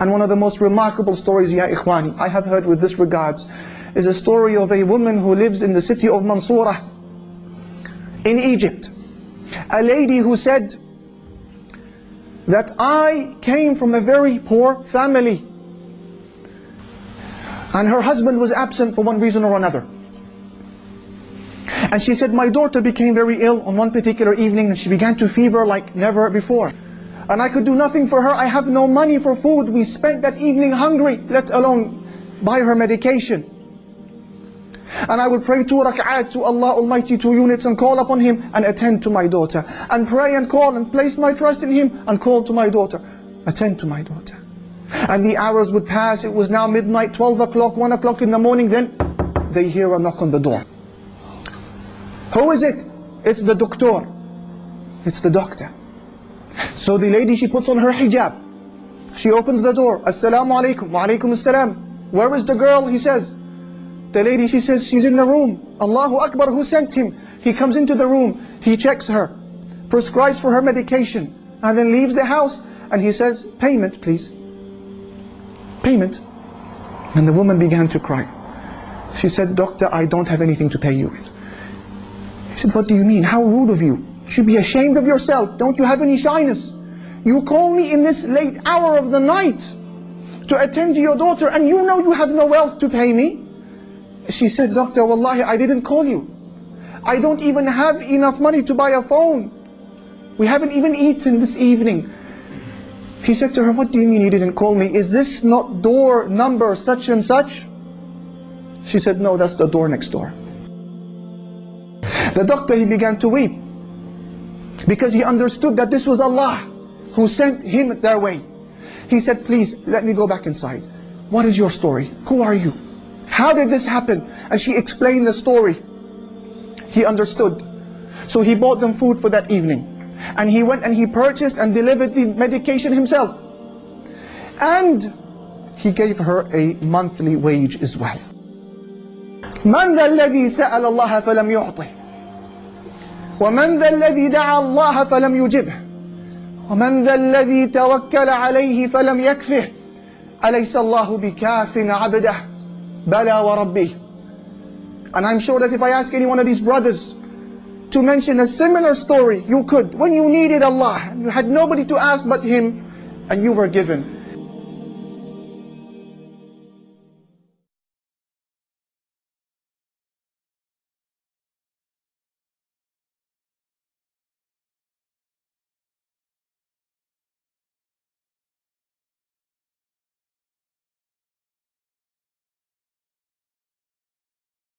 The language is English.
And one of the most remarkable stories, ya ikhwani, I have heard with this regards, is a story of a woman who lives in the city of Mansoura in Egypt. A lady who said that I came from a very poor family, and her husband was absent for one reason or another. And she said, my daughter became very ill on one particular evening, and she began to fever like never before. And I could do nothing for her. I have no money for food. We spent that evening hungry, let alone buy her medication. And I would pray 2 rak'at to Allah Almighty, 2 units, and call upon Him and attend to my daughter. And pray and call and place my trust in Him and call to my daughter. Attend to my daughter. And the hours would pass. It was now midnight, 12 o'clock, 1 o'clock in the morning. Then they hear a knock on the door. Who is it? It's the doctor. It's the doctor. So the lady, she puts on her hijab. She opens the door. Assalamu alaikum. Wa alaikum assalam. Where is the girl? He says. The lady, she says, she's in the room. Allahu Akbar, who sent him? He comes into the room. He checks her, prescribes for her medication, and then leaves the house. And he says, payment please. Payment. And the woman began to cry. She said, doctor, I don't have anything to pay you with. He said, what do you mean? How rude of you. You should be ashamed of yourself. Don't you have any shyness? You call me in this late hour of the night to attend to your daughter, and you know you have no wealth to pay me. She said, doctor, wallahi, I didn't call you. I don't even have enough money to buy a phone. We haven't even eaten this evening. He said to her, what do you mean you didn't call me? Is this not door number such and such? She said, no, that's the door next door. The doctor, he began to weep, because he understood that this was Allah who sent him their way. He said, please, let me go back inside. What is your story? Who are you? How did this happen? And she explained the story. He understood. So he bought them food for that evening. And he went and he purchased and delivered the medication himself. And he gave her a monthly wage as well. مَنْ ذَا الَّذِي سَأَلَ اللَّهَ فَلَمْ يُعْطِهِ وَمَنْ ذَا الَّذِي دَعَى اللَّهَ فَلَمْ يُجِبْهِ وَمَنْ ذَا الَّذِي تَوَكَّلَ عَلَيْهِ فَلَمْ يَكْفِهِ أَلَيْسَ اللَّهُ بِكَافٍ عَبْدَهُ بَلَى وَرَبِّهِ. And I'm sure that if I ask any one of these brothers to mention a similar story, you could. When you needed Allah, you had nobody to ask but Him, and you were given.